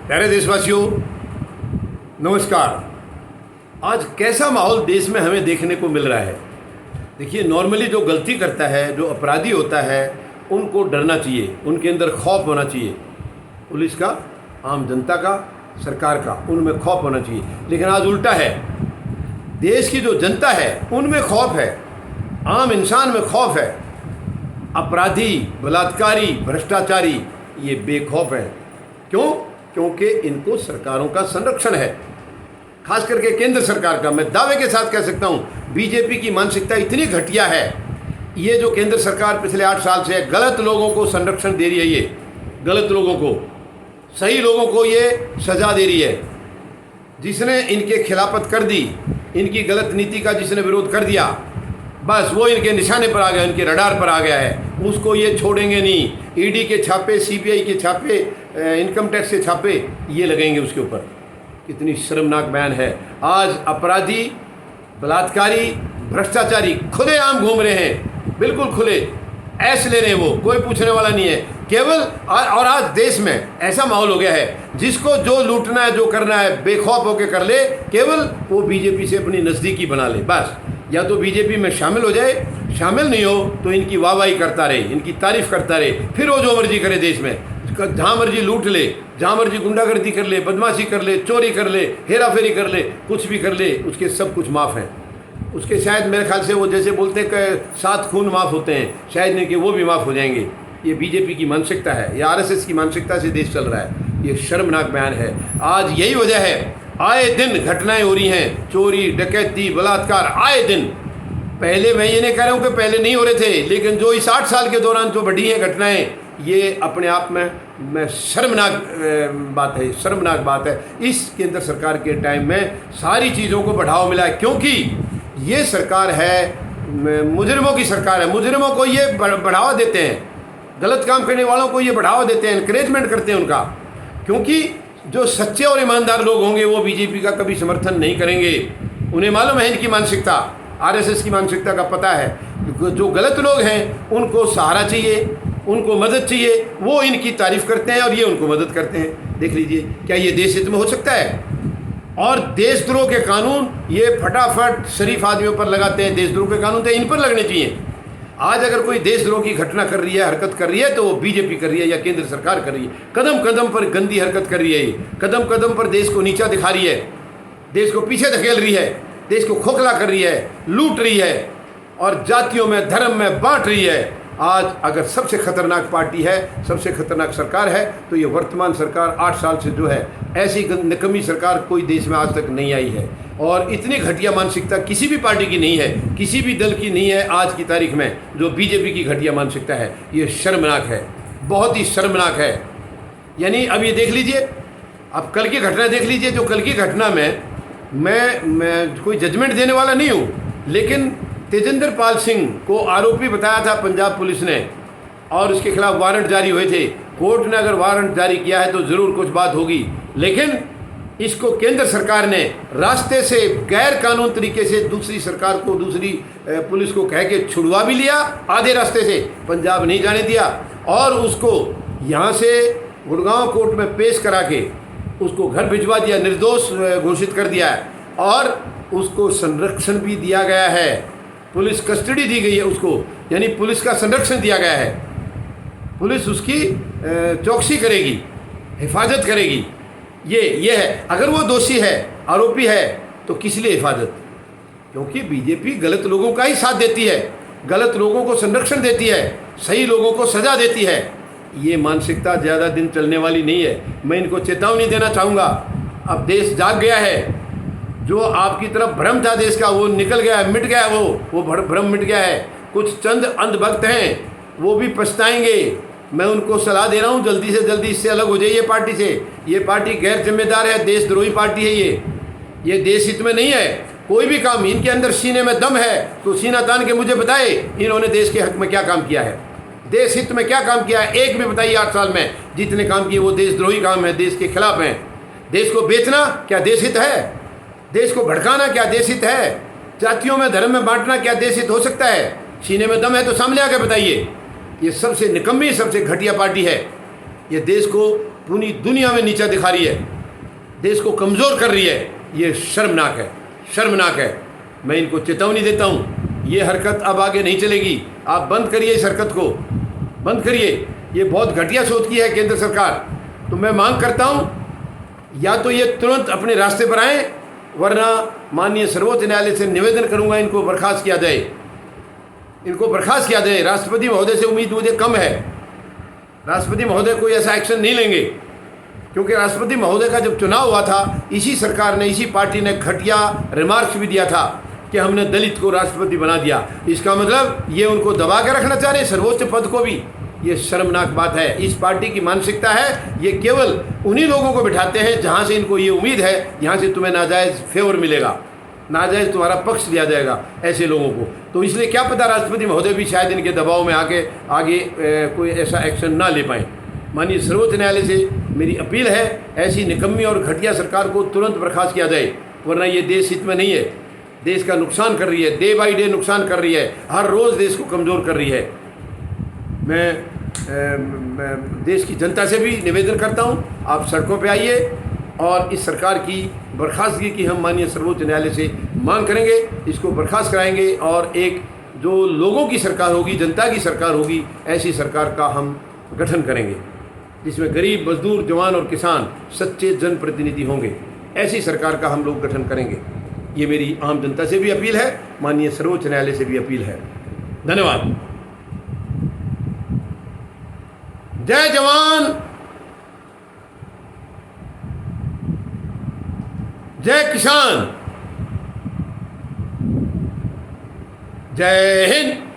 प्यारे देशवासियों, नमस्कार। आज कैसा माहौल देश में हमें देखने को मिल रहा है। देखिए, नॉर्मली जो गलती करता है, जो अपराधी होता है, उनको डरना चाहिए, उनके अंदर खौफ होना चाहिए। पुलिस का, आम जनता का, सरकार का, उनमें खौफ होना चाहिए। लेकिन आज उल्टा है। देश की जो जनता है उनमें खौफ है, आम इंसान में खौफ है। अपराधी, बलात्कारी, भ्रष्टाचारी ये बेखौफ हैं। क्यों? क्योंकि इनको सरकारों का संरक्षण है, खास करके केंद्र सरकार का। मैं दावे के साथ कह सकता हूँ, बीजेपी की मानसिकता इतनी घटिया है। ये जो केंद्र सरकार पिछले 8 साल से गलत लोगों को संरक्षण दे रही है, ये गलत लोगों को, सही लोगों को ये सजा दे रही है। जिसने इनके खिलाफत कर दी, इनकी गलत नीति का जिसने विरोध कर दिया, बस वो इनके निशाने पर आ गया, इनके रडार पर आ गया है। उसको ये छोड़ेंगे नहीं। ईडी के छापे, सीबीआई के छापे, इनकम टैक्स के छापे ये लगेंगे उसके ऊपर। कितनी शर्मनाक बयान है। आज अपराधी, बलात्कारी, भ्रष्टाचारी खुलेआम घूम रहे हैं, बिल्कुल खुले ऐश ले रहे हैं। वो कोई पूछने वाला नहीं है। केवल और आज देश में ऐसा माहौल हो गया है, जिसको जो लूटना है, जो करना है, बेखौफ होकर कर ले। केवल वो बीजेपी से अपनी नज़दीकी बना ले बस। या तो बीजेपी में शामिल हो जाए, शामिल नहीं हो तो इनकी वाहवाही करता रहे, इनकी तारीफ करता रहे, फिर वो जो मर्जी करे देश में, जहाँ मर्जी लूट ले, जहाँ मर्जी गुंडागर्दी कर ले, बदमाशी कर ले, चोरी कर ले, हेरा फेरी कर ले, कुछ भी कर ले, उसके सब कुछ माफ़ हैं। उसके शायद मेरे ख्याल से वो जैसे बोलते हैं कि 7 खून माफ़ होते हैं, शायद नहीं कि वो भी माफ़ हो जाएंगे। ये बीजेपी की मानसिकता है, या आरएसएस की मानसिकता से देश चल रहा है। ये शर्मनाक बयान है। आज यही वजह है, आए दिन घटनाएं हो रही हैं, चोरी, डकैती, बलात्कार, आए दिन। पहले मैं ये नहीं कह रहा हूँ कि पहले नहीं हो रहे थे, लेकिन जो इस 8 साल के दौरान जो बढ़ी हैं घटनाएं, ये अपने आप में शर्मनाक बात है, शर्मनाक बात है। इस केंद्र सरकार के टाइम में सारी चीज़ों को बढ़ावा मिला है, क्योंकि ये सरकार है मुजरिमों की सरकार है। मुजरिमों को ये बढ़ावा देते हैं, गलत काम करने वालों को ये बढ़ावा देते हैं, इनकरेजमेंट करते हैं उनका। क्योंकि जो सच्चे और ईमानदार लोग होंगे वो बीजेपी का कभी समर्थन नहीं करेंगे। उन्हें मालूम है इनकी मानसिकता, आरएसएस की मानसिकता का पता है। जो गलत लोग हैं उनको सहारा चाहिए, उनको मदद चाहिए, वो इनकी तारीफ करते हैं और ये उनको मदद करते हैं। देख लीजिए, क्या ये देश हित में हो सकता है? और देशद्रोह के कानून ये फटाफट शरीफ आदमियों पर लगाते हैं। देशद्रोह के कानून तो इन पर लगने चाहिए। आज अगर कोई देशद्रोह की घटना कर रही है, हरकत कर रही है, तो वो बीजेपी कर रही है या केंद्र सरकार कर रही है। कदम कदम पर गंदी हरकत कर रही है, कदम कदम पर देश को नीचा दिखा रही है, देश को पीछे धकेल रही है, देश को खोखला कर रही है, लूट रही है और जातियों में, धर्म में बांट रही है। आज अगर सबसे खतरनाक पार्टी है, सबसे खतरनाक सरकार है, तो ये वर्तमान सरकार 8 साल से जो है, ऐसी निकम्मी सरकार कोई देश में आज तक नहीं आई है। और इतनी घटिया मानसिकता किसी भी पार्टी की नहीं है, किसी भी दल की नहीं है आज की तारीख में, जो बीजेपी की घटिया मानसिकता है। ये शर्मनाक है, बहुत ही शर्मनाक है। यानी अब ये देख लीजिए, अब कल की घटना देख लीजिए। जो कल की घटना में मैं कोई जजमेंट देने वाला नहीं हूँ, लेकिन तेजिंदर पाल सिंह को आरोपी बताया था पंजाब पुलिस ने, और उसके खिलाफ वारंट जारी हुए थे। कोर्ट ने अगर वारंट जारी किया है तो ज़रूर कुछ बात होगी, लेकिन इसको केंद्र सरकार ने रास्ते से गैर कानून तरीके से दूसरी सरकार को, दूसरी पुलिस को कह के छुड़वा भी लिया, आधे रास्ते से पंजाब नहीं जाने दिया, और उसको यहाँ से गुड़गांव कोर्ट में पेश करा के उसको घर भिजवा दिया, निर्दोष घोषित कर दिया है, और उसको संरक्षण भी दिया गया है। पुलिस कस्टडी दी गई है उसको, यानी पुलिस का संरक्षण दिया गया है। पुलिस उसकी चौकसी करेगी, हिफाजत करेगी। ये है। अगर वो दोषी है, आरोपी है, तो किस लिए हिफाजत? क्योंकि बीजेपी गलत लोगों का ही साथ देती है, गलत लोगों को संरक्षण देती है, सही लोगों को सजा देती है। ये मानसिकता ज़्यादा दिन चलने वाली नहीं है। मैं इनको चेतावनी देना चाहूँगा। अब देश जाग गया है। जो आपकी तरफ भ्रम था देश का, वो निकल गया है, मिट गया है। वो भ्रम मिट गया है। कुछ चंद अंधभक्त हैं, वो भी पछताएंगे। मैं उनको सलाह दे रहा हूँ, जल्दी से जल्दी इससे अलग हो जाइए पार्टी से। ये पार्टी गैर जिम्मेदार है, देशद्रोही पार्टी है। ये देश हित में नहीं है। कोई भी काम, इनके अंदर सीने में दम है तो सीना तान के मुझे बताए, इन्होंने देश के हक में क्या काम किया है, देश हित में क्या काम किया है। एक भी बताइए 8 साल में जितने काम किए वो देशद्रोही काम है, देश के खिलाफ हैं। देश को बेचना क्या देश हित है? देश को भड़काना क्या देश हित है? जातियों में, धर्म में बांटना क्या देश हित हो सकता है? सीने में दम है तो सामने आके बताइए। ये सबसे निकम्मी, सबसे घटिया पार्टी है। ये देश को पूरी दुनिया में नीचा दिखा रही है, देश को कमज़ोर कर रही है, ये शर्मनाक है, शर्मनाक है। मैं इनको चेतावनी देता हूँ, ये हरकत अब आगे नहीं चलेगी। आप बंद करिए इस हरकत को, बंद करिए। ये बहुत घटिया सोच की है केंद्र सरकार। तो मैं मांग करता हूँ, या तो ये तुरंत अपने रास्ते पर आएँ, वरना माननीय सर्वोच्च न्यायालय से निवेदन करूँगा इनको बर्खास्त किया जाए, इनको बर्खास्त किया जाए। राष्ट्रपति महोदय से उम्मीद मुझे कम है, राष्ट्रपति महोदय कोई ऐसा एक्शन नहीं लेंगे, क्योंकि राष्ट्रपति महोदय का जब चुनाव हुआ था, इसी सरकार ने, इसी पार्टी ने घटिया रिमार्क्स भी दिया था कि हमने दलित को राष्ट्रपति बना दिया। इसका मतलब ये उनको दबा के रखना चाह रहे सर्वोच्च पद को भी। ये शर्मनाक बात है। इस पार्टी की मानसिकता है, ये केवल उन्हीं लोगों को बिठाते हैं जहाँ से इनको ये उम्मीद है यहाँ से तुम्हें नाजायज़ फेवर मिलेगा, नाजायज़ तुम्हारा पक्ष लिया जाएगा, ऐसे लोगों को। तो इसलिए क्या पता राष्ट्रपति महोदय भी शायद इनके दबाव में आके आगे कोई ऐसा एक्शन ना ले पाएँ। माननीय सर्वोच्च न्यायालय से मेरी अपील है, ऐसी निकम्मी और घटिया सरकार को तुरंत बर्खास्त किया जाए, वरना ये देश हित में नहीं है, देश का नुकसान कर रही है, डे बाई डे नुकसान कर रही है, हर रोज़ देश को कमज़ोर कर रही है। मैं देश की जनता से भी निवेदन करता हूं, आप सड़कों पे आइए और इस सरकार की बर्खास्तगी की हम माननीय सर्वोच्च न्यायालय से मांग करेंगे, इसको बर्खास्त कराएंगे और एक जो लोगों की सरकार होगी, जनता की सरकार होगी, ऐसी सरकार का हम गठन करेंगे जिसमें गरीब, मजदूर, जवान और किसान सच्चे जनप्रतिनिधि होंगे। ऐसी सरकार का हम लोग गठन करेंगे। ये मेरी आम जनता से भी अपील है, माननीय सर्वोच्च न्यायालय से भी अपील है। धन्यवाद। जय जवान, जय किसान, जय हिंद।